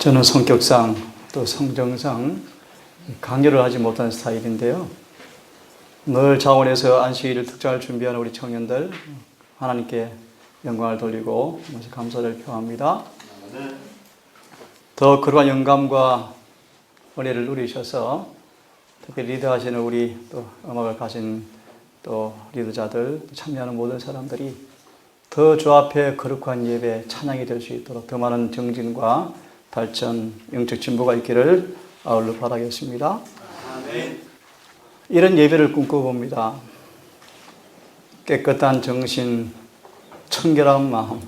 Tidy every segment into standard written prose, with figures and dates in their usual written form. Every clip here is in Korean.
저는 성격상 또 성정상 강요를 하지 못하는 스타일인데요. 늘 자원에서 안식일을 특장을 준비하는 우리 청년들 하나님께 영광을 돌리고 감사를 표합니다. 더 그러한 영감과 은혜를 누리셔서 특히 리드하시는 우리 또 음악을 가진 또 리더자들 참여하는 모든 사람들이 더 주 앞에 거룩한 예배 찬양이 될 수 있도록 더 많은 정진과 발전, 영적 진보가 있기를 아울러 바라겠습니다. 아멘. 이런 예배를 꿈꿔봅니다. 깨끗한 정신, 청결한 마음,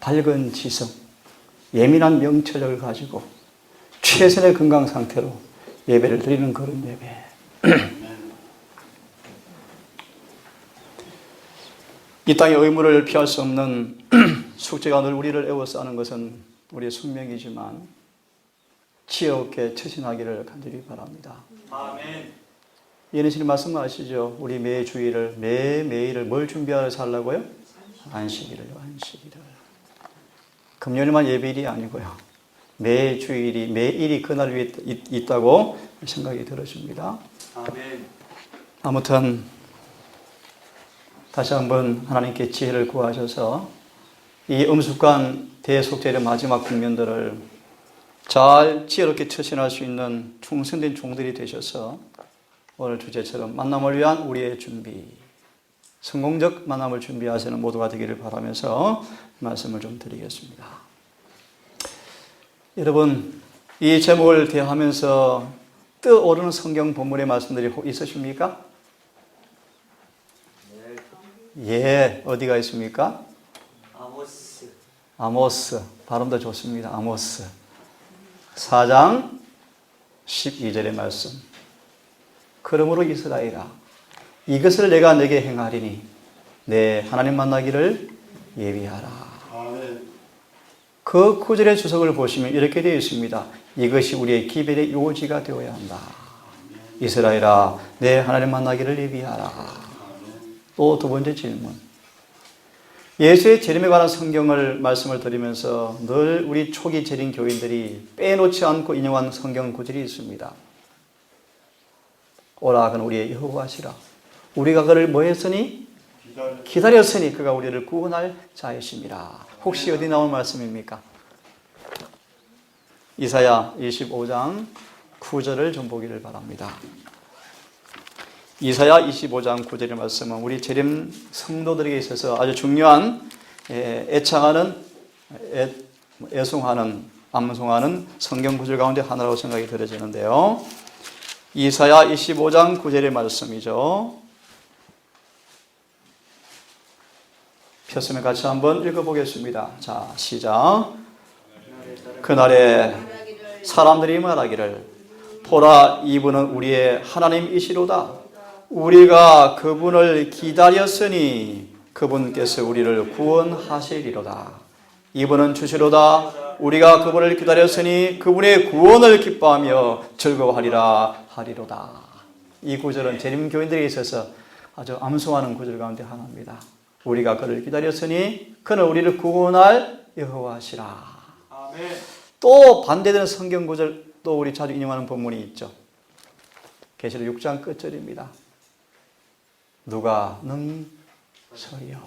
밝은 지성, 예민한 명철력을 가지고 최선의 건강 상태로 예배를 드리는 그런 예배. 이 땅의 의무를 피할 수 없는 숙제가 늘 우리를 애워싸 하는 것은 우리의 숙명이지만 지혜롭게 처신하기를 간절히 바랍니다. 아멘. 예수님 말씀하시죠. 우리 매주일을 매일을 뭘 준비하러 살라고요? 안식일을. 금요일만 예배일이 아니고요. 매일이 그날 위에 있다고 생각이 들어집니다. 아멘. 아무튼 다시 한번 하나님께 지혜를 구하셔서 이 엄숙한 대속죄의 마지막 국면들을 잘 지혜롭게 처신할 수 있는 충성된 종들이 되셔서 오늘 주제처럼 만남을 위한 우리의 준비, 성공적 만남을 준비하시는 모두가 되기를 바라면서 말씀을 좀 드리겠습니다. 여러분, 이 제목을 대하면서 떠오르는 성경 본문의 말씀들이 있으십니까? 예, 어디가 있습니까? 아모스. 발음도 좋습니다. 아모스. 4장 12절의 말씀. 그러므로 이스라엘아, 이것을 내가 내게 행하리니 내 하나님 만나기를 예비하라. 아멘. 그 구절의 주석을 보시면 이렇게 되어 있습니다. 이것이 우리의 기별의 요지가 되어야 한다. 이스라엘아, 내 하나님 만나기를 예비하라. 또 두 번째 질문. 예수의 재림에 관한 성경을 말씀을 드리면서 늘 우리 초기 재림 교인들이 빼놓지 않고 인용한 성경 구절이 있습니다. 오라 그는 우리의 여호와시라. 우리가 그를 뭐 했으니? 기다렸으니 그가 우리를 구원할 자이심이라. 혹시 어디 나온 말씀입니까? 이사야 25장 9절을 좀 보기를 바랍니다. 이사야 25장 9절의 말씀은 우리 재림 성도들에게 있어서 아주 중요한 애창하는, 애송하는, 암송하는 성경 구절 가운데 하나라고 생각이 들어지는데요. 이사야 25장 9절의 말씀이죠. 폈으면 같이 한번 읽어보겠습니다. 자, 시작. 그날에 사람들이 말하기를 보라, 이분은 우리의 하나님이시로다. 우리가 그분을 기다렸으니 그분께서 우리를 구원하시리로다. 이분은 주시로다. 우리가 그분을 기다렸으니 그분의 구원을 기뻐하며 즐거워하리라 하리로다. 이 구절은 재림교인들에 있어서 아주 암송하는 구절 가운데 하나입니다. 우리가 그를 기다렸으니 그는 우리를 구원할 여호와시라. 아멘. 또 반대되는 성경 구절 또 우리 자주 인용하는 본문이 있죠. 계시록 6장 끝절입니다. 누가 능히 서리요.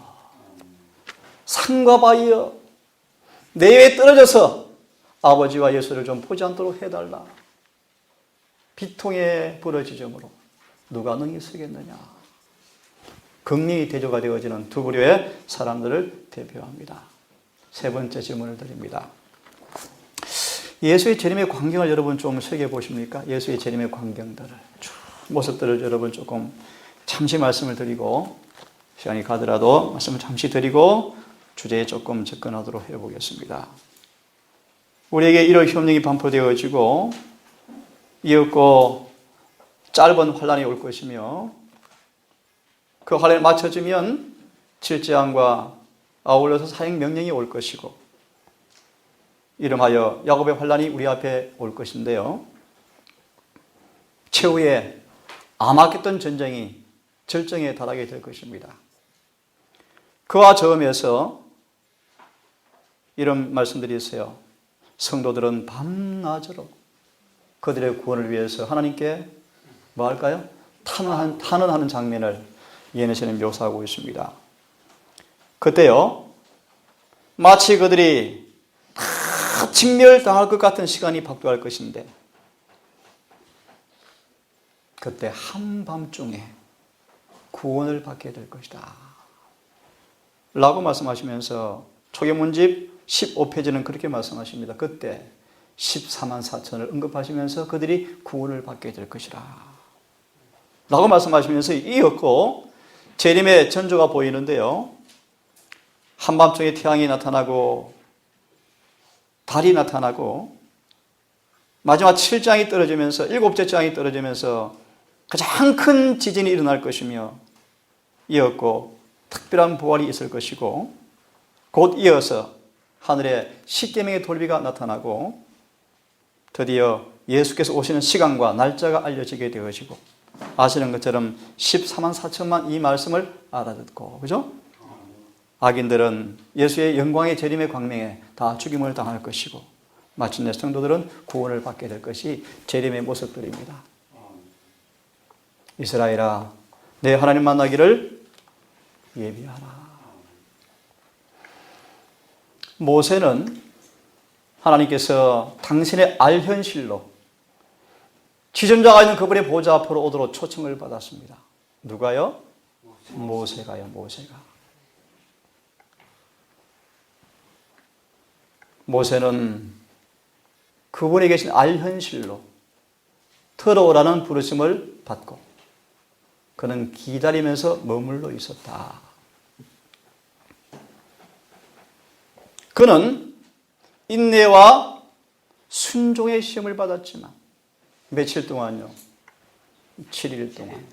산과 바위여, 내 위에 떨어져서 아버지와 예수를 좀 보지 않도록 해달라. 비통의 부러지점으로 누가 능히 서겠느냐. 극리 대조가 되어지는 두 부류의 사람들을 대표합니다. 세 번째 질문을 드립니다. 예수의 재림의 광경을 여러분 좀 새겨보십니까? 예수의 재림의 광경들을, 모습들을 여러분 조금 잠시 말씀을 드리고, 시간이 가더라도 말씀을 잠시 드리고 주제에 조금 접근하도록 해보겠습니다. 우리에게 이런 협력이 반포되어지고 이었고 짧은 환란이 올 것이며 그 환란에 맞춰지면 질재앙과 아울러서 사형 명령이 올 것이고 이름하여 야곱의 환란이 우리 앞에 올 것인데요. 최후의 암흑했던 전쟁이 절정에 달하게 될 것입니다. 그와 저음에서 이런 말씀들이 있어요. 성도들은 밤낮으로 그들의 구원을 위해서 하나님께 뭐 할까요? 탄원하는 장면을 예언에서는 묘사하고 있습니다. 그때요, 마치 그들이 다 직멸당할 것 같은 시간이 박도할 것인데, 그때 한밤중에 구원을 받게 될 것이다 라고 말씀하시면서 초계문집 15페이지는 그렇게 말씀하십니다. 그때 14만 4천을 언급하시면서 그들이 구원을 받게 될 것이라 라고 말씀하시면서 이었고, 재림의 전조가 보이는데요, 한밤중에 태양이 나타나고 달이 나타나고 마지막 7장이 떨어지면서 7째 장이 떨어지면서 가장 큰 지진이 일어날 것이며, 이었고 특별한 부활이 있을 것이고, 곧 이어서 하늘에 십계명의 돌비가 나타나고 드디어 예수께서 오시는 시간과 날짜가 알려지게 되어지고, 아시는 것처럼 14만 4천만 이 말씀을 알아듣고, 그죠? 악인들은 예수의 영광의 재림의 광명에 다 죽임을 당할 것이고, 마침내 성도들은 구원을 받게 될 것이 재림의 모습들입니다. 이스라엘아, 내 하나님 만나기를 예비하라. 모세는 하나님께서 당신의 알현실로 지존자가 있는 그분의 보좌 앞으로 오도록 초청을 받았습니다. 누가요? 모세가요, 모세가. 모세는 그분에 계신 알현실로 들어오라는 부르심을 받고 그는 기다리면서 머물러 있었다. 그는 인내와 순종의 시험을 받았지만 며칠 동안요? 7일 동안.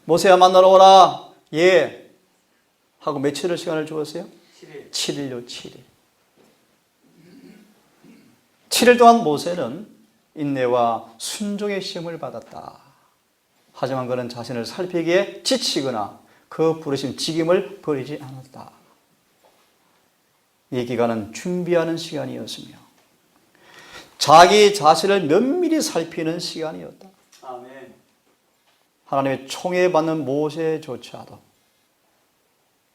모세야 만나러 오라. 예. 하고 며칠을 시간을 주었어요? 7일요, 7일. 7일 동안 모세는 인내와 순종의 시험을 받았다. 하지만 그는 자신을 살피기에 지치거나 그 부르심 직임을 버리지 않았다. 이 기간은 준비하는 시간이었으며 자기 자신을 면밀히 살피는 시간이었다. 아멘. 하나님의 총애받는 모세조차도,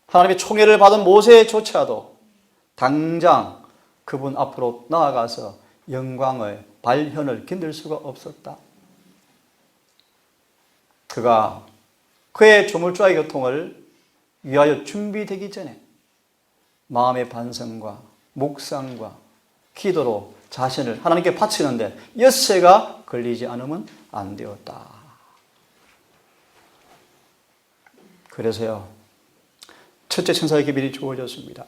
하나님의 총애를 받은 모세조차도 당장 그분 앞으로 나아가서 영광의 발현을 견딜 수가 없었다. 그가 그의 조물주와의 교통을 위하여 준비되기 전에 마음의 반성과 묵상과 기도로 자신을 하나님께 바치는데 엿새가 걸리지 않으면 안 되었다. 그래서요, 첫째 천사의 기별이 주어졌습니다.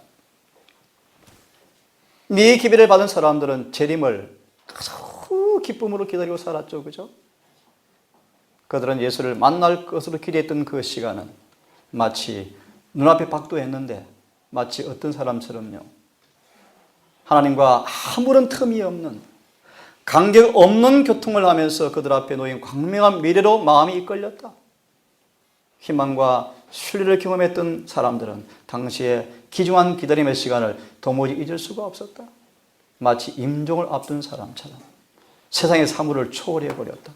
이 기별을 받은 사람들은 재림을 아주 기쁨으로 기다리고 살았죠. 그죠? 그들은 예수를 만날 것으로 기대했던 그 시간은 마치 눈앞에 박도했는데 마치 어떤 사람처럼요, 하나님과 아무런 틈이 없는 간격 없는 교통을 하면서 그들 앞에 놓인 광명한 미래로 마음이 이끌렸다. 희망과 신뢰를 경험했던 사람들은 당시에 귀중한 기다림의 시간을 도무지 잊을 수가 없었다. 마치 임종을 앞둔 사람처럼 세상의 사물을 초월해버렸다.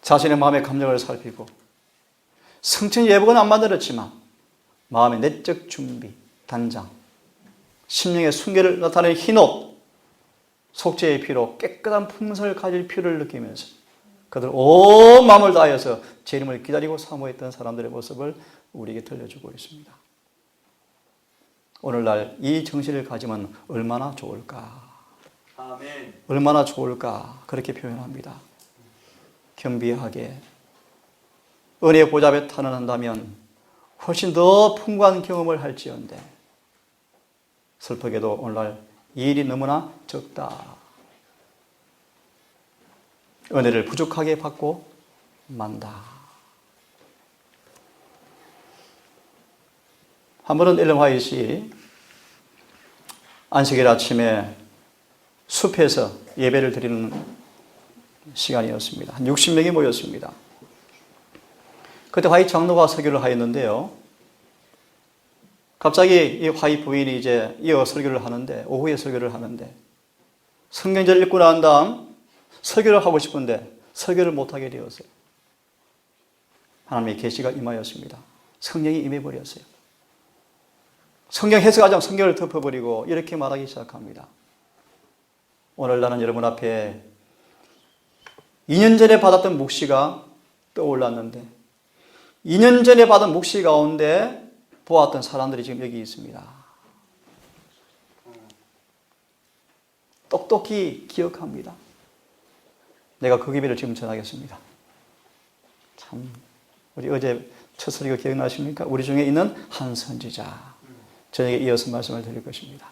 자신의 마음의 감정을 살피고 성취 예복은 안 만들었지만 마음의 내적 준비, 단장, 심령의 순결을 나타내는 흰옷, 속죄의 피로 깨끗한 품성을 가질 필요를 느끼면서 그들 온 마음을 다하여서 재림을 기다리고 사모했던 사람들의 모습을 우리에게 들려주고 있습니다. 오늘날 이 정신을 가지면 얼마나 좋을까? 아멘. 얼마나 좋을까? 그렇게 표현합니다. 겸비하게 은혜의 보좌 앞에 탄원한다면 훨씬 더 풍부한 경험을 할지언데 슬프게도 오늘날 이 일이 너무나 적다. 은혜를 부족하게 받고 만다. 한 번은 엘렌 화이트이 안식일 아침에 숲에서 예배를 드리는 시간이었습니다. 한 60명이 모였습니다. 그때 화이트 장로가 설교를 하였는데요, 갑자기 이 화이 부인이 이제 이어 설교를 하는데, 오후에 설교를 하는데, 성경절을 읽고 난 다음 설교를 하고 싶은데 설교를 못하게 되었어요. 하나님의 계시가 임하였습니다. 성령이 임해버렸어요. 성경 해석하지 않고 성경을 덮어버리고 이렇게 말하기 시작합니다. 오늘 나는 여러분 앞에 2년 전에 받았던 묵시가 떠올랐는데 2년 전에 받은 묵시 가운데 보았던 사람들이 지금 여기 있습니다. 똑똑히 기억합니다. 내가 그 기회를 지금 전하겠습니다. 참, 우리 어제 첫 설교 기억나십니까? 우리 중에 있는 한 선지자. 저에게 이어서 말씀을 드릴 것입니다.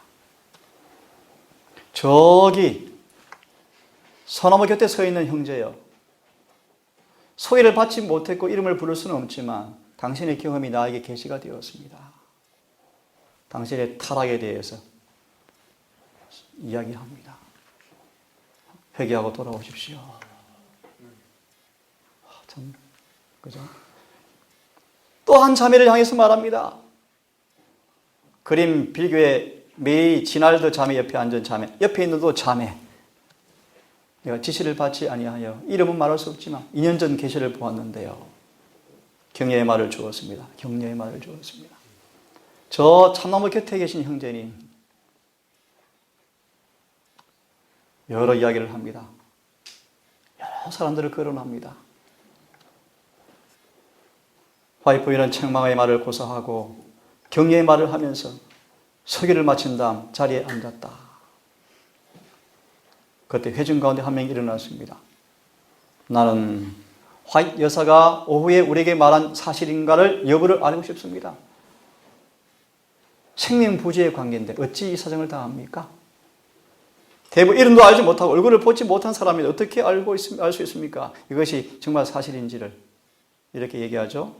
저기 소나무 곁에 서 있는 형제여, 소개를 받지 못했고 이름을 부를 수는 없지만 당신의 경험이 나에게 계시가 되었습니다. 당신의 타락에 대해서 이야기합니다. 회개하고 돌아오십시오. 참, 그죠? 또 한 자매를 향해서 말합니다. 그림 빌교의 메이 지날드 자매 옆에 앉은 자매, 옆에 있는 도 자매. 내가 지시를 받지 아니하여 이름은 말할 수 없지만 2년 전 계시를 보았는데요. 격려의 말을 주었습니다. 격려의 말을 주었습니다. 저 참나무 곁에 계신 형제님, 여러 이야기를 합니다. 여러 사람들을 거론합니다. 화이프인은 책망의 말을 고사하고 격려의 말을 하면서 설교를 마친 다음 자리에 앉았다. 그때 회중 가운데 한 명이 일어났습니다. 나는 화이트 여사가 오후에 우리에게 말한 사실인가를 여부를 알고 싶습니다. 생명부지의 관계인데 어찌 이 사정을 다 합니까? 대부분 이름도 알지 못하고 얼굴을 보지 못한 사람이 어떻게 알 수 있습니까? 이것이 정말 사실인지를 이렇게 얘기하죠.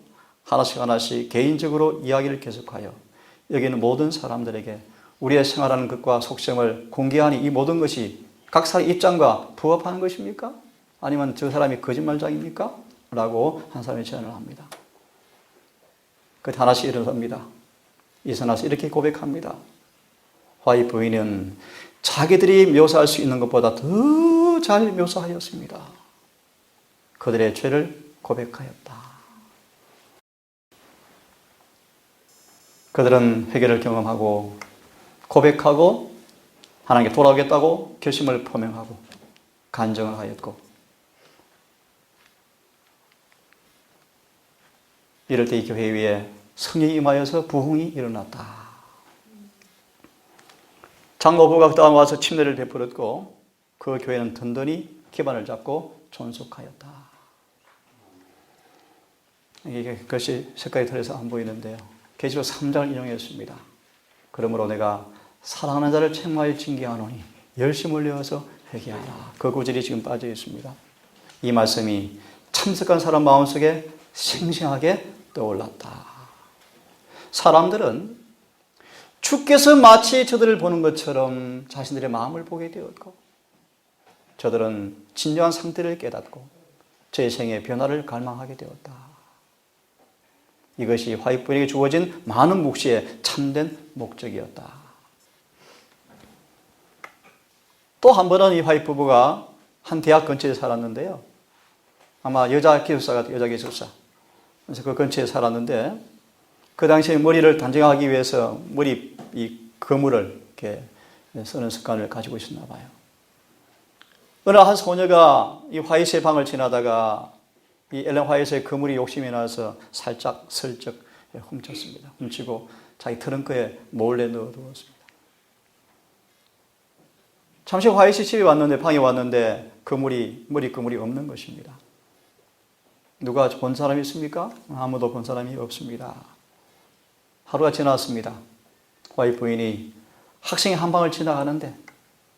하나씩 하나씩 개인적으로 이야기를 계속하여 여기는 모든 사람들에게 우리의 생활하는 것과 속성을 공개하니 이 모든 것이 각 사람의 입장과 부합하는 것입니까? 아니면 저 사람이 거짓말장입니까? 라고 한 사람이 제안을 합니다. 그때 하나씩 일어섭니다. 일어나서 이렇게 고백합니다. 화이 부인은 자기들이 묘사할 수 있는 것보다 더 잘 묘사하였습니다. 그들의 죄를 고백하였다. 그들은 회개를 경험하고 고백하고 하나님께 돌아오겠다고 결심을 표명하고 간증을 하였고, 이럴 때 이 교회 위에 성령이 임하여서 부흥이 일어났다. 장로부가 그다음 와서 침례를 베풀었고 그 교회는 든든히 기반을 잡고 존속하였다. 이게 그것이 색깔이 틀려서 안 보이는데요. 계시록 3장을 인용했습니다. 그러므로 내가 사랑하는 자를 책망하여 징계하노니 열심을 내어서 회개하라. 그 구절이 지금 빠져 있습니다. 이 말씀이 참석한 사람 마음속에 생생하게 떠올랐다. 사람들은 주께서 마치 저들을 보는 것처럼 자신들의 마음을 보게 되었고, 저들은 진정한 상태를 깨닫고 제 생의 변화를 갈망하게 되었다. 이것이 화이트부인에게 주어진 많은 묵시의 참된 목적이었다. 또 한 번은 이 화이트 부부가 한 대학 근처에 살았는데요. 아마 여자 기숙사. 그래서 그 근처에 살았는데 그 당시에 머리를 단정하기 위해서 머리 이 거물을 이렇게 쓰는 습관을 가지고 있었나 봐요. 어느 한 소녀가 이 화이트의 방을 지나다가 이 엘렌 화이트의 거물이 욕심이 나서 살짝 슬쩍 훔쳤습니다. 훔치고 자기 트렁크에 몰래 넣어두었습니다. 잠시 후 화이트 집에 왔는데, 방에 왔는데 머리 거물이 없는 것입니다. 누가 본 사람이 있습니까? 아무도 본 사람이 없습니다. 하루가 지났습니다. 화이트 부인이 학생이 한 방을 지나가는데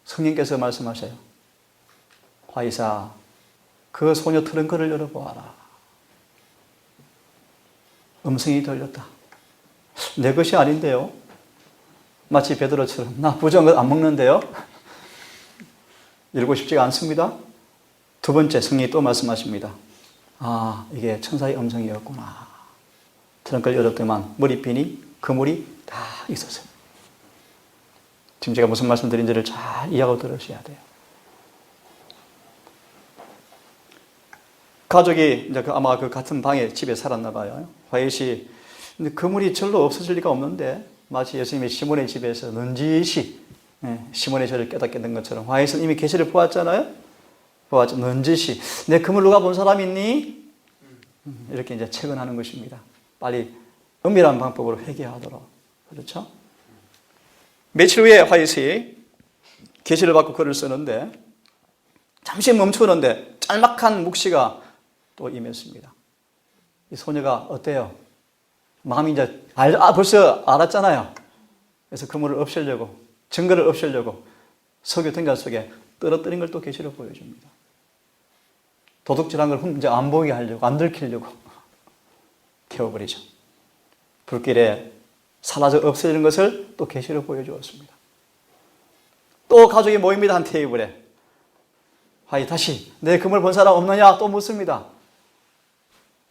성령께서 말씀하셔요. 화이사, 그 소녀 트렁크를 열어보아라. 음성이 들렸다. 내 것이 아닌데요. 마치 베드로처럼 나 부정한 것 안 먹는데요. 열고 싶지가 않습니다. 두 번째 성령이 또 말씀하십니다. 아, 이게 천사의 음성이었구나. 트렁크를 열었더만 머리핀이 그물이 다 있었어요. 지금 제가 무슨 말씀 드린지를 잘 이해하고 들으셔야 돼요. 가족이 이제 아마 그 같은 방에 집에 살았나 봐요. 화이시. 근데 그물이 절로 없어질 리가 없는데 마치 예수님이 시몬의 집에서 넌지시 시몬의 저를 깨닫게 된 것처럼 화이시는 이미 계시를 보았잖아요. 보았죠. 넌지시. 내 그물 누가 본 사람 있니? 이렇게 이제 체근하는 것입니다. 빨리 은밀한 방법으로 회개하도록. 그렇죠? 며칠 후에 화이시 계시를 받고 글을 쓰는데 잠시 멈추는데 짤막한 묵시가 또 임했습니다. 이 소녀가 어때요? 마음이 이제 벌써 알았잖아요. 그래서 그물을 없애려고, 증거를 없애려고 석유 등잔 속에 떨어뜨린 걸 또 계시로 보여줍니다. 도둑질한 걸 이제 안 보이게 하려고, 안 들키려고 태워버리죠. 불길에 사라져 없어지는 것을 또 계시로 보여주었습니다. 또 가족이 모입니다. 한 테이블에. 다시 내 그물 본 사람 없느냐 또 묻습니다.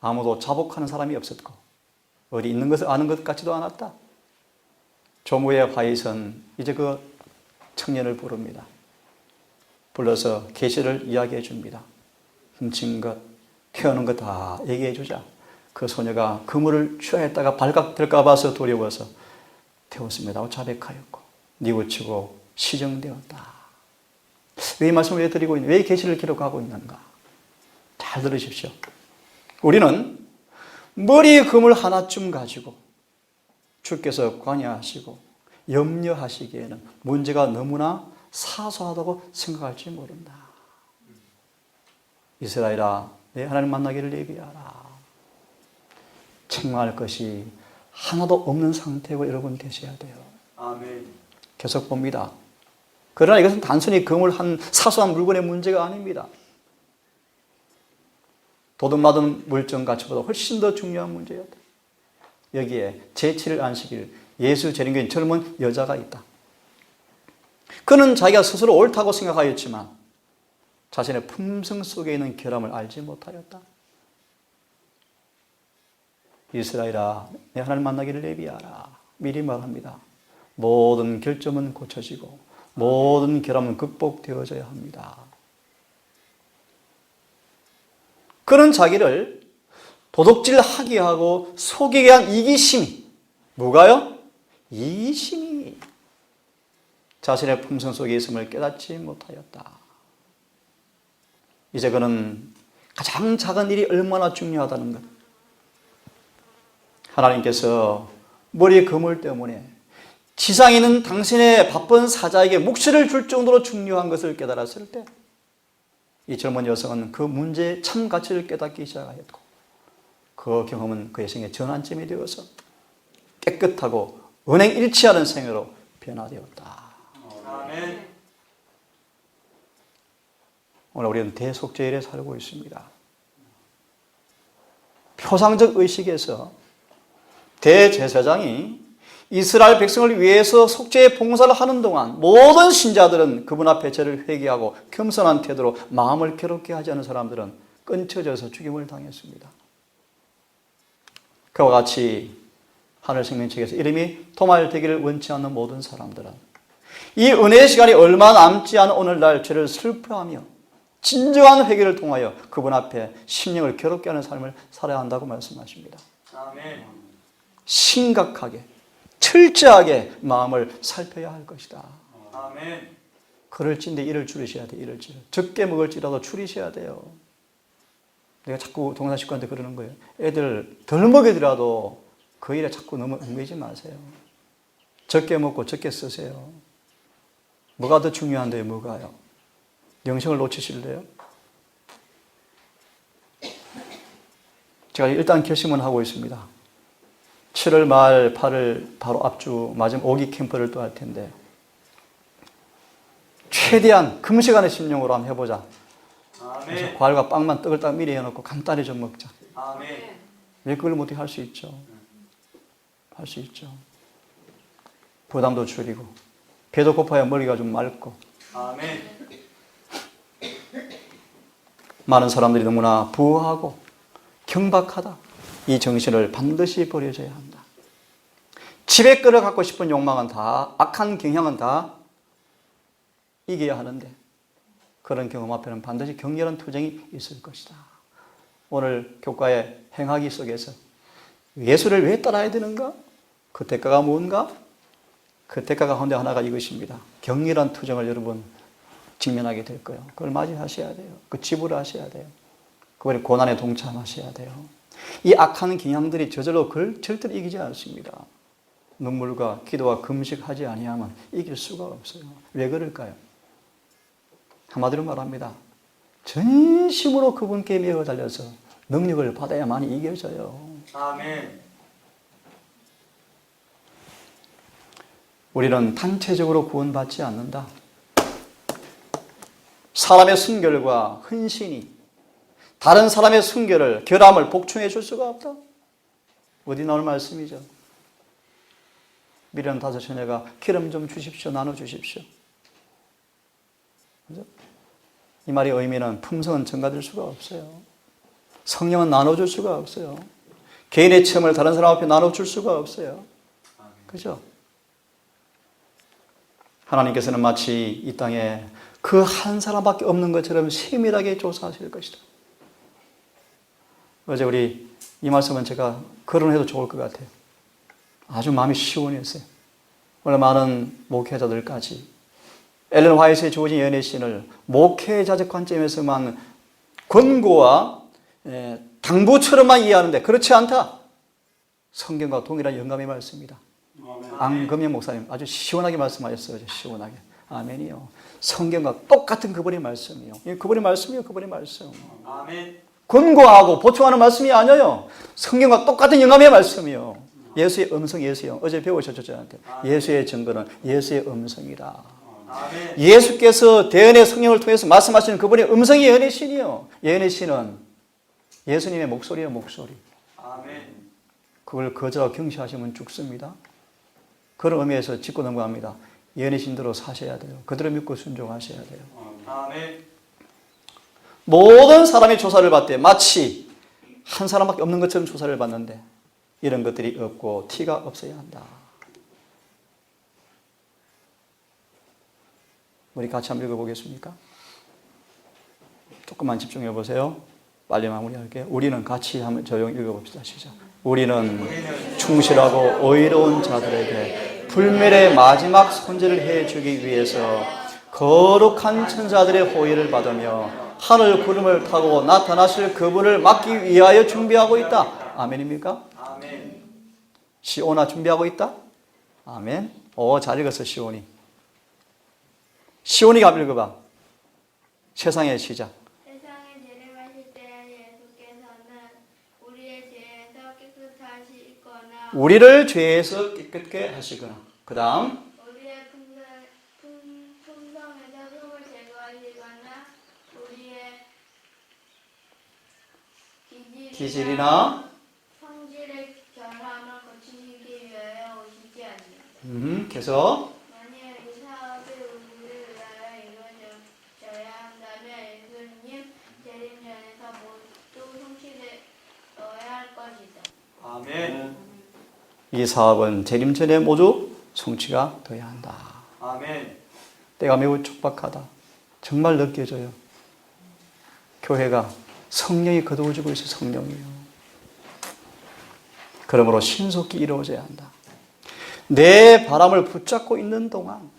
아무도 자복하는 사람이 없었고 어디 있는 것을 아는 것 같지도 않았다. 조무의 화이선 이제 그 청년을 부릅니다. 불러서 계시를 이야기해 줍니다. 훔친 것, 태우는 것 다 얘기해 주자. 그 소녀가 그물을 취하했다가 발각될까 봐서 두려워서 태웠습니다. 자백하였고 뉘우치고 시정되었다. 왜 이 말씀을 왜 드리고 있는가? 왜 계시를 기록하고 있는가? 잘 들으십시오. 우리는 머리에 그물 하나쯤 가지고 주께서 관여하시고 염려하시기에는 문제가 너무나 사소하다고 생각할지 모른다. 이스라엘아, 내 하나님 만나기를 예비하라. 책망할 것이 하나도 없는 상태고 여러분 계셔야 돼요. 아멘. 계속 봅니다. 그러나 이것은 단순히 그물 한 사소한 물건의 문제가 아닙니다. 도둑맞은 물정 가치보다 훨씬 더 중요한 문제였다. 여기에 제7일 안식일 예수 재림교인 젊은 여자가 있다. 그는 자기가 스스로 옳다고 생각하였지만 자신의 품성 속에 있는 결함을 알지 못하였다. 이스라엘아, 내 하나님 만나기를 예비하라. 미리 말합니다. 모든 결점은 고쳐지고 모든 결함은 극복되어져야 합니다. 그는 자기를 도둑질하게 하고 속이게 한 이기심이, 뭐가요? 이기심이 자신의 품성 속에 있음을 깨닫지 못하였다. 이제 그는 가장 작은 일이 얼마나 중요하다는 것, 하나님께서 머리의 그물 때문에 지상에 있는 당신의 바쁜 사자에게 묵시를 줄 정도로 중요한 것을 깨달았을 때 이 젊은 여성은 그 문제의 참 가치를 깨닫기 시작하였고 그 경험은 그의 생의 전환점이 되어서 깨끗하고 은행 일치하는 생애로 변화되었다. 아멘. 오늘 우리는 대속죄일에 살고 있습니다. 표상적 의식에서 대제사장이 이스라엘 백성을 위해서 속죄의 봉사를 하는 동안 모든 신자들은 그분 앞에 죄를 회개하고 겸손한 태도로 마음을 괴롭게 하지 않은 사람들은 끊쳐져서 죽임을 당했습니다. 그와 같이 하늘생명책에서 이름이 도말되기를 원치 않는 모든 사람들은 이 은혜의 시간이 얼마 남지 않은 오늘날 죄를 슬퍼하며 진정한 회개를 통하여 그분 앞에 심령을 괴롭게 하는 삶을 살아야 한다고 말씀하십니다. 아멘. 심각하게 철저하게 마음을 살펴야 할 것이다. 아멘. 그럴진데 일을 줄이셔야 돼. 일을 줄여. 적게 먹을지라도 줄이셔야 돼요. 내가 자꾸 동사 식구한테 그러는 거예요. 애들 덜 먹이더라도 그 일에 자꾸 너무 얽매이지 마세요. 적게 먹고 적게 쓰세요. 뭐가 더 중요한데요? 뭐가요? 영생을 놓치실래요? 제가 일단 결심은 하고 있습니다. 7월 말 8월 바로 앞주 마지막 5기 캠프를 또 할 텐데 최대한 금시간의 심령으로 한번 해보자. 아멘. 과일과 빵만 떡을 딱 미리 해놓고 간단히 좀 먹자. 아멘. 왜 그걸 못해? 할 수 있죠. 할 수 있죠. 부담도 줄이고 배도 고파야 머리가 좀 맑고. 아멘. 많은 사람들이 너무나 부하고 경박하다. 이 정신을 반드시 버려줘야 한다. 집에 끌어갖고 싶은 욕망은 다, 악한 경향은 다 이겨야 하는데 그런 경험 앞에는 반드시 격렬한 투쟁이 있을 것이다. 오늘 교과의 행하기 속에서 예수를 왜 따라야 되는가? 그 대가가 뭔가? 그 대가가 가운데 하나가 이것입니다. 격렬한 투쟁을 여러분 직면하게 될 거예요. 그걸 맞이하셔야 돼요. 그 지불하셔야 돼요. 그걸 고난에 동참하셔야 돼요. 이 악한 경향들이 저절로 그걸 절대로 이기지 않습니다. 눈물과 기도와 금식하지 아니하면 이길 수가 없어요. 왜 그럴까요? 한마디로 말합니다. 전심으로 그분께 매어 달려서 능력을 받아야만 이겨져요. 아멘. 우리는 단체적으로 구원받지 않는다. 사람의 순결과 헌신이 다른 사람의 순결을, 결함을 복충해 줄 수가 없다. 어디 나올 말씀이죠? 미련 다섯 처녀가 기름 좀 주십시오. 나눠주십시오. 그죠? 이 말의 의미는 품성은 증가될 수가 없어요. 성령은 나눠줄 수가 없어요. 개인의 체험을 다른 사람 앞에 나눠줄 수가 없어요. 그죠? 하나님께서는 마치 이 땅에 그 한 사람밖에 없는 것처럼 세밀하게 조사하실 것이다. 어제 우리 이 말씀은 제가 거론해도 좋을 것 같아요. 아주 마음이 시원했어요. 오늘 많은 목회자들까지 엘렌 화이트에 주어진 연애신을 목회자적 관점에서만 권고와 당부처럼만 이해하는데 그렇지 않다. 성경과 동일한 영감의 말씀입니다. 안금영 목사님 아주 시원하게 말씀하셨어요. 시원하게. 아멘이요. 성경과 똑같은 그분의 말씀이요. 그분의 말씀이요. 그분의 말씀. 아멘. 권고하고 보충하는 말씀이 아니에요. 성경과 똑같은 영감의 말씀이요. 예수의 음성, 예수의 영. 어제 배우셨죠, 저한테. 예수의 증거는 예수의 음성이다. 아멘. 예수께서 대언의 성령을 통해서 말씀하시는 그분의 음성이 예언의 신이요. 예언의 신은 예수님의 목소리예요, 목소리. 아멘. 그걸 거저하고 경시하시면 죽습니다. 그런 의미에서 짚고 넘어갑니다. 예언의 신대로 사셔야 돼요. 그들을 믿고 순종하셔야 돼요. 아멘. 모든 사람이 조사를 받되 마치 한 사람밖에 없는 것처럼 조사를 받는데 이런 것들이 없고 티가 없어야 한다. 우리 같이 한번 읽어보겠습니까? 조금만 집중해 보세요. 빨리 마무리할게요. 우리는 같이 한번 조용히 읽어봅시다. 시작. 우리는 충실하고 의로운 자들에게 불멸의 마지막 선제를 해주기 위해서 거룩한 천사들의 호의를 받으며 하늘 구름을 타고 나타나실 그분을 맞기 위하여 준비하고 있다. 아멘입니까? 아멘. 시온아 준비하고 있다? 아멘. 잘 읽었어 시온이. 시온이가 읽어봐. 세상의 시작. 세상에 재림하실 때 예수께서는 우리의 죄에서 깨끗하시거나 우리를 죄에서 깨끗게 하시거나 그 다음 우리의 품성에서 흠을 제거하시거나 우리의 기질이나 성질의 결함을 고치시기 위하여 오시지 않는다. 계속 만일 이 사업이 우리를 위하여 이루어져야 한다면 예수님 재림 전에서 모두 성취되어야 할 것이다. 아멘. 이 사업은 재림 전에 모두 성취가 되어야 한다. 아멘. 때가 매우 촉박하다. 정말 느껴져요. 교회가 성령이 거두어지고 있어요. 성령이요. 그러므로 신속히 이루어져야 한다. 내 바람을 붙잡고 있는 동안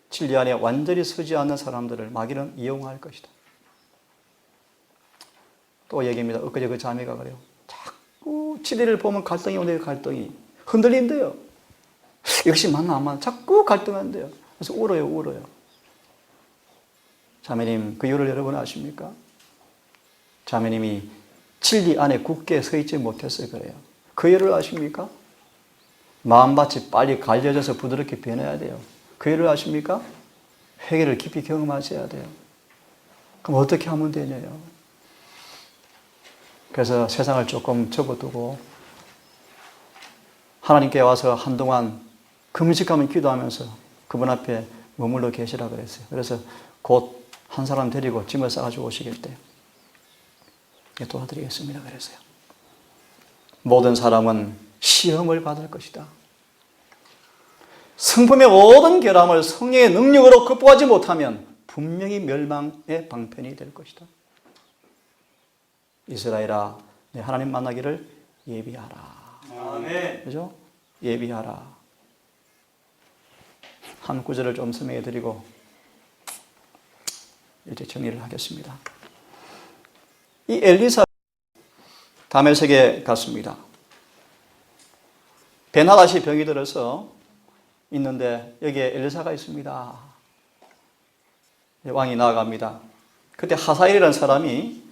진리 안에 완전히 서지 않는 사람들을 마귀는 이용할 것이다. 또 얘기입니다. 엊그제 그 자매가 그래요. 자꾸 진리를 보면 갈등이 오네요. 갈등이. 흔들린대요. 역시 맞나 안 맞나 자꾸 갈등한대요. 그래서 울어요. 자매님 그 이유를 여러분 아십니까? 자매님이 진리 안에 굳게 서 있지 못해서 그래요. 그 이유를 아십니까? 마음밭이 빨리 갈려져서 부드럽게 변해야 돼요. 그 이유를 아십니까? 회개를 깊이 경험하셔야 돼요. 그럼 어떻게 하면 되냐요? 그래서 세상을 조금 접어두고 하나님께 와서 한동안 금식하면 기도하면서 그분 앞에 머물러 계시라 그랬어요. 그래서 곧 한 사람 데리고 짐을 싸가지고 오시겠대요. 도와드리겠습니다. 그랬어요. 모든 사람은 시험을 받을 것이다. 성품의 모든 결함을 성령의 능력으로 극복하지 못하면 분명히 멸망의 방편이 될 것이다. 이스라엘아, 내 하나님 만나기를 예비하라. 아멘. 그죠? 예비하라. 한 구절을 좀 설명해 드리고 이제 정리를 하겠습니다. 이 엘리사 다메섹에 갔습니다. 베나다시 병이 들어서 있는데 여기에 엘리사가 있습니다. 왕이 나아갑니다. 그때 하사엘이라는 사람이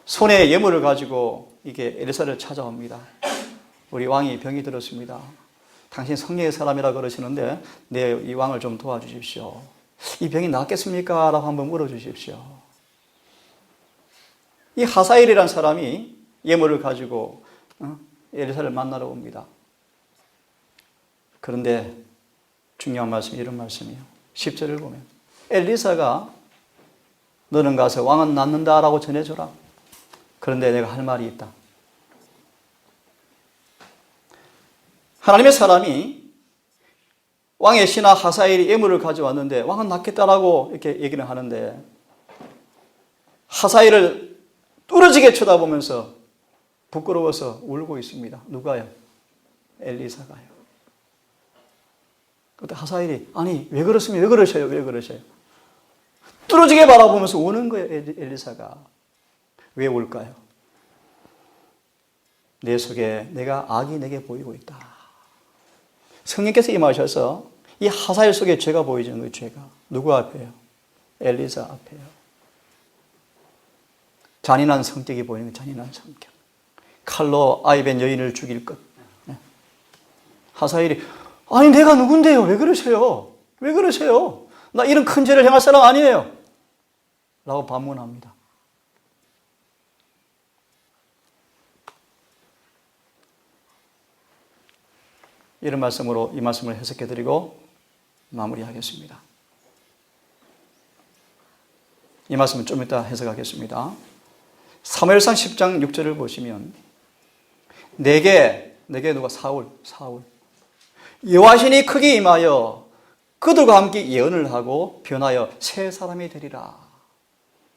손에 예물을 가지고 이게 엘리사를 찾아옵니다. 우리 왕이 병이 들었습니다. 당신 성령의 사람이라 그러시는데 내 이 왕을 좀 도와주십시오. 이 병이 낫겠습니까? 라고 한번 물어주십시오. 이 하사엘이라는 사람이 예물을 가지고 엘리사를 만나러 옵니다. 그런데 중요한 말씀이 이런 말씀이에요. 10절을 보면 엘리사가 너는 가서 왕은 낫는다라고 전해줘라. 그런데 내가 할 말이 있다. 하나님의 사람이 왕의 신하 하사엘이 예물을 가져왔는데 왕은 낫겠다라고 이렇게 얘기를 하는데 하사엘을 뚫어지게 쳐다보면서 부끄러워서 울고 있습니다. 누가요? 엘리사가요. 그때 하사엘이 아니 왜 그렇습니까? 왜 그러셔요? 왜 그러셔요? 뚫어지게 바라보면서 우는 거예요. 엘리사가. 왜 울까요? 내 속에 내가 악이 내게 보이고 있다. 성령께서 임하셔서 이 하사엘 속에 죄가 보이지는 거예요. 죄가. 누구 앞에요? 엘리사 앞에요. 잔인한 성격이 보이는 잔인한 성격. 칼로 아이벤 여인을 죽일 것. 하사엘이 아니 내가 누군데요? 왜 그러세요? 왜 그러세요? 나 이런 큰 죄를 행할 사람 아니에요. 라고 반문합니다. 이런 말씀으로 이 말씀을 해석해드리고 마무리하겠습니다. 이 말씀은 좀 이따 해석하겠습니다. 사무엘상 10장 6절을 보시면 내게 누가 사울 여호와신이 크게 임하여 그들과 함께 예언을 하고 변하여 새 사람이 되리라.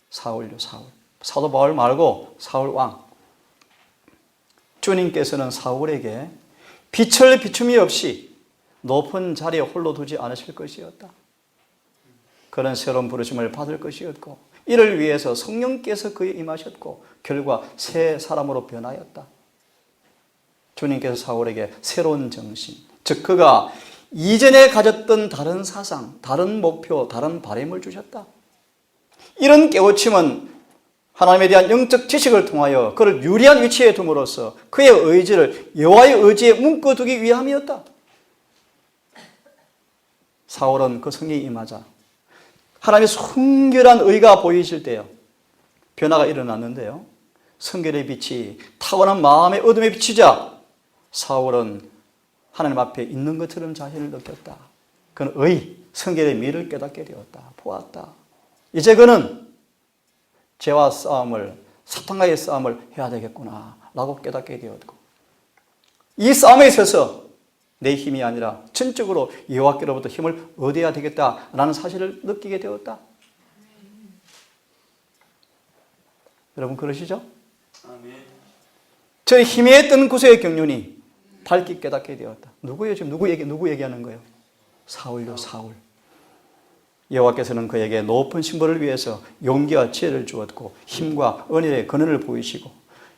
사울요 사울. 사도 바울 말고 사울 왕. 주님께서는 사울에게 빛을 비춤이 없이 높은 자리에 홀로 두지 않으실 것이었다. 그런 새로운 부르심을 받을 것이었고 이를 위해서 성령께서 그에 임하셨고 결과 새 사람으로 변하였다. 주님께서 사울에게 새로운 정신, 즉 그가 이전에 가졌던 다른 사상, 다른 목표, 다른 바람을 주셨다. 이런 깨우침은 하나님에 대한 영적 지식을 통하여 그를 유리한 위치에 둠으로써 그의 의지를 여호와의 의지에 묶어두기 위함이었다. 사울은 그 성령이 임하자 하나님의 순결한 의가 보이실 때요 변화가 일어났는데요. 성결의 빛이 타고난 마음의 어둠에 비치자 사울은 하나님 앞에 있는 것처럼 자신을 느꼈다. 그는 성결의 미를 깨닫게 되었다. 보았다. 이제 그는 죄와 싸움을, 사탄과의 싸움을 해야 되겠구나 라고 깨닫게 되었고 이 싸움에 있어서 내 힘이 아니라 전적으로 여호와께로부터 힘을 얻어야 되겠다라는 사실을 느끼게 되었다. 여러분 그러시죠? 아멘. 저 희미했던 구세의 경륜이 밝게 깨닫게 되었다. 누구예요? 지금 누구 얘기하는 거예요? 사울요 사울. 여호와께서는 그에게 높은 신분을 위해서 용기와 지혜를 주었고 힘과 은혜의 근원을 보이시고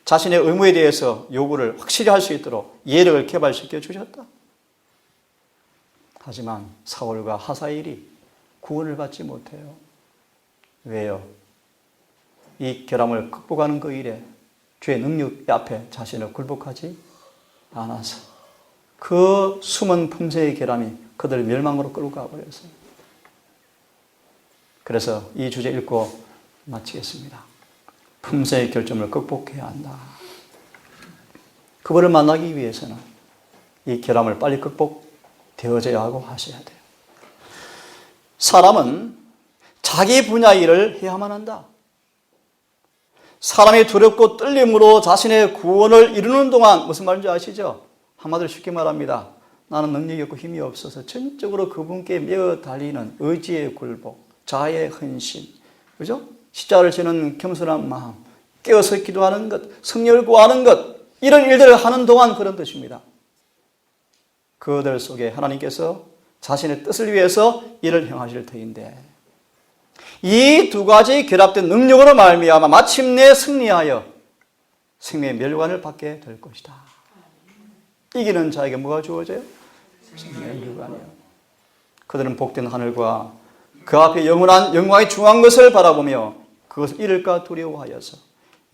자신의 의무에 대해서 요구를 확실히 할 수 있도록 예력을 개발시켜 주셨다. 하지만 사울과 하사엘이 구원을 받지 못해요. 왜요? 이 결함을 극복하는 그 일에 주의 능력 앞에 자신을 굴복하지 않아서 그 숨은 품새의 결함이 그들을 멸망으로 끌고 가버렸어요. 그래서 이 주제 읽고 마치겠습니다. 품새의 결점을 극복해야 한다. 그분을 만나기 위해서는 이 결함을 빨리 극복되어져야 하고 하셔야 돼요. 사람은 자기 분야 일을 해야만 한다. 사람이 두렵고 떨림으로 자신의 구원을 이루는 동안 무슨 말인지 아시죠? 한마디로 쉽게 말합니다. 나는 능력이 없고 힘이 없어서 전적으로 그분께 매어 달리는 의지의 굴복, 자의 헌신, 그죠? 십자가를 지는 겸손한 마음, 깨어서 기도하는 것, 성령을 구하는 것, 이런 일들을 하는 동안 그런 뜻입니다. 그들 속에 하나님께서 자신의 뜻을 위해서 일을 행하실 터인데 이 두 가지 결합된 능력으로 말미암아 마침내 승리하여 생명의 멸관을 받게 될 것이다. 이기는 자에게 뭐가 주어져요? 생명의 멸관이요. 그들은 복된 하늘과 그 앞에 영원한 영광이 중한 것을 바라보며 그것을 잃을까 두려워하여서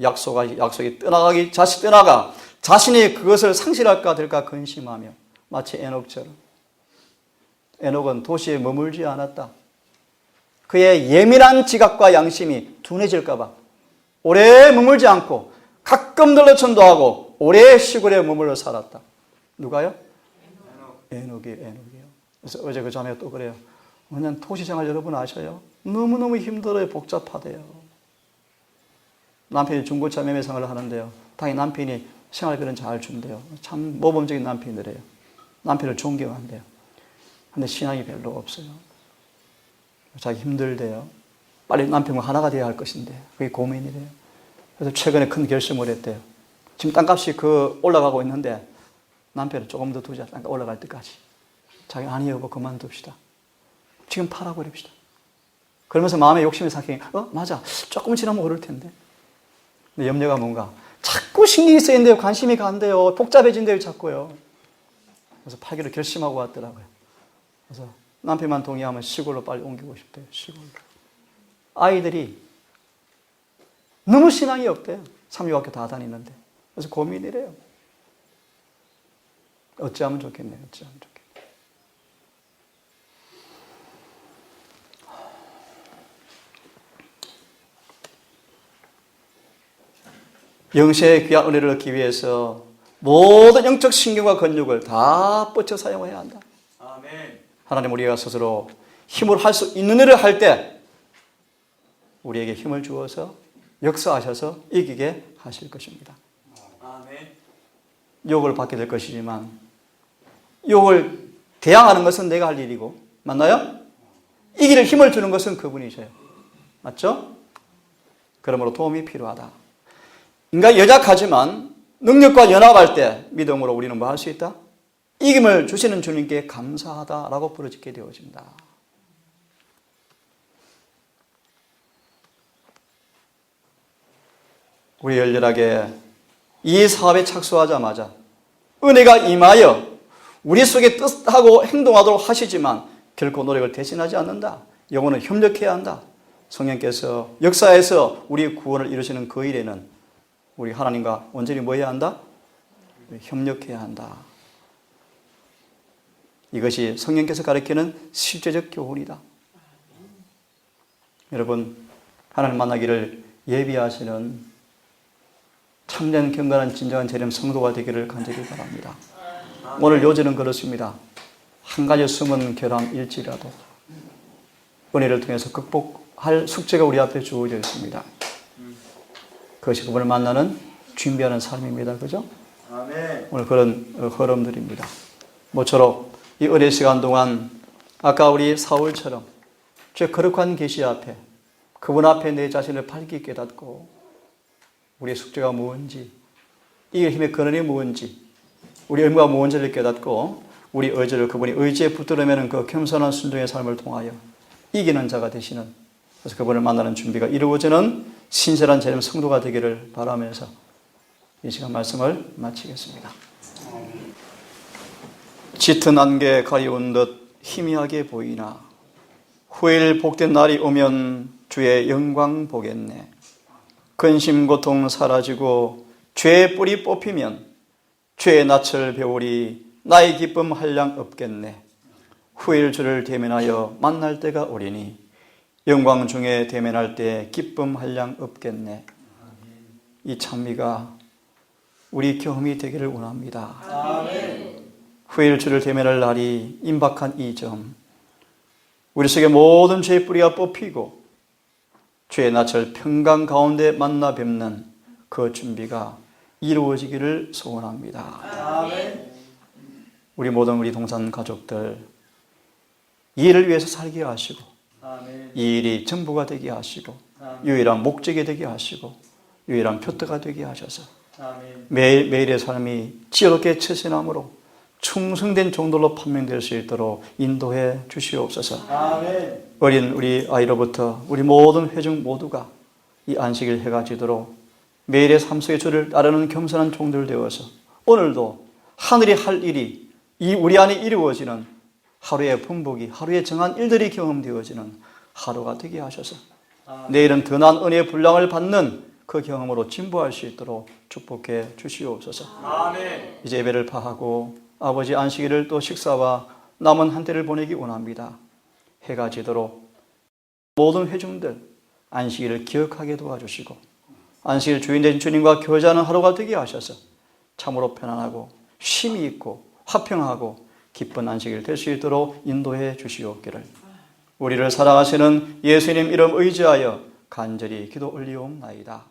약속이 떠나가 자신이 그것을 상실할까 될까 근심하며 마치 에녹처럼. 에녹은 도시에 머물지 않았다. 그의 예민한 지각과 양심이 둔해질까 봐 오래 머물지 않고 가끔 들러 전도하고 오래 시골에 머물러 살았다. 누가요? 에녹이에요. 그래서 어제 그 자매가 또 그래요. 그냥 도시생활 여러분 아셔요? 너무너무 힘들어요. 복잡하대요. 남편이 중고차 매매 생활을 하는데요. 당연히 남편이 생활비는 잘 준대요. 참 모범적인 남편이래요. 남편을 존경한대요. 근데 신앙이 별로 없어요. 자기 힘들대요. 빨리 남편과 하나가 되어야 할 것인데 그게 고민이래요. 그래서 최근에 큰 결심을 했대요. 지금 땅값이 올라가고 있는데 남편을 조금 더 두자. 땅값 올라갈 때까지. 자기 아니 여보 그만둡시다. 지금 팔아버립시다. 그러면서 마음에 욕심이 생기니 맞아. 조금 지나면 오를 텐데. 근데 염려가 뭔가 자꾸 신경이 쓰인대요. 관심이 간대요. 복잡해진대요. 자꾸요. 그래서 팔기로 결심하고 왔더라고요. 그래서 남편만 동의하면 시골로 빨리 옮기고 싶대요. 시골로. 아이들이 너무 신앙이 없대요. 삼육학교 다 다니는데. 그래서 고민이래요. 어찌하면 좋겠네요. 어찌하면 좋겠네요. 영세의 귀한 은혜를 얻기 위해서 모든 영적 신경과 근육을 다 뻗쳐 사용해야 한다. 아멘. 하나님 우리가 스스로 힘을 할 수 있는 일을 할 때 우리에게 힘을 주어서 역사하셔서 이기게 하실 것입니다. 아멘. 욕을 받게 될 것이지만 욕을 대항하는 것은 내가 할 일이고 맞나요? 이길 힘을 주는 것은 그분이셔요. 맞죠? 그러므로 도움이 필요하다. 인간이 연약하지만 능력과 연합할 때 믿음으로 우리는 뭐 할 수 있다? 이김을 주시는 주님께 감사하다라고 부르짖게 되어집니다. 우리 열렬하게 이 사업에 착수하자마자 은혜가 임하여 우리 속에 뜻하고 행동하도록 하시지만 결코 노력을 대신하지 않는다. 영혼은 협력해야 한다. 성령께서 역사에서 우리의 구원을 이루시는 그 일에는 우리 하나님과 온전히 뭐 해야 한다? 협력해야 한다. 이것이 성령께서 가르치는 실제적 교훈이다. 여러분, 하나님 만나기를 예비하시는 참된 경건한 진정한 재림 성도가 되기를 간절히 바랍니다. 오늘 요지는 그렇습니다. 한 가지 숨은 결함일지라도 은혜를 통해서 극복할 숙제가 우리 앞에 주어져 있습니다. 그것이 그분을 만나는 준비하는 삶입니다. 그죠? 아멘. 오늘 그런 흐름들입니다. 모쪼록 이 은혜 시간 동안 아까 우리 사울처럼 제 거룩한 계시 앞에 그분 앞에 내 자신을 밝게 깨닫고 우리의 숙제가 무엇인지 이길 힘의 근원이 무엇인지 우리 의무가 무엇인지를 깨닫고 우리 의지를 그분이 의지에 붙들으면 그 겸손한 순종의 삶을 통하여 이기는 자가 되시는 그래서 그분을 만나는 준비가 이루어지는 신실한 재림 성도가 되기를 바라면서 이 시간 말씀을 마치겠습니다. 짙은 안개 가리운 듯 희미하게 보이나 후일 복된 날이 오면 주의 영광 보겠네. 근심 고통 사라지고 죄의 뿌리 뽑히면 죄의 낯을 배우리 나의 기쁨 한량 없겠네. 후일 주를 대면하여 만날 때가 오리니 영광 중에 대면할 때 기쁨 한량 없겠네. 이 찬미가 우리 경험이 되기를 원합니다. 아멘. 후일 주를 대면할 날이 임박한 이 점, 우리 속에 모든 죄의 뿌리가 뽑히고 죄의 낯을 평강 가운데 만나 뵙는 그 준비가 이루어지기를 소원합니다. 아멘. 우리 동산 가족들 이 일을 위해서 살게 하시고 아멘. 이 일이 전부가 되게 하시고 아멘. 유일한 목적이 되게 하시고 유일한 표대가 되게 하셔서 아멘. 매일매일의 삶이 지혜롭게 처신함으로 충성된 종들로 판명될 수 있도록 인도해 주시옵소서. 아멘. 어린 우리 아이로부터 우리 모든 회중 모두가 이 안식일 해가 지도록 매일의 삶 속에 주를 따르는 겸손한 종들 되어서 오늘도 하늘이 할 일이 이 우리 안에 이루어지는 하루의 분복이 하루의 정한 일들이 경험되어지는 하루가 되게 하셔서 내일은 더 나은 은혜의 분량을 받는 그 경험으로 진보할 수 있도록 축복해 주시옵소서. 아멘. 이제 예배를 파하고 아버지 안식일을 또 식사와 남은 한 때를 보내기 원합니다. 해가 지도록 모든 회중들 안식일을 기억하게 도와주시고 안식일 주인 된 주님과 교제하는 하루가 되게 하셔서 참으로 편안하고 쉼이 있고 화평하고 기쁜 안식일 될 수 있도록 인도해 주시옵기를 우리를 사랑하시는 예수님 이름 의지하여 간절히 기도 올리옵나이다.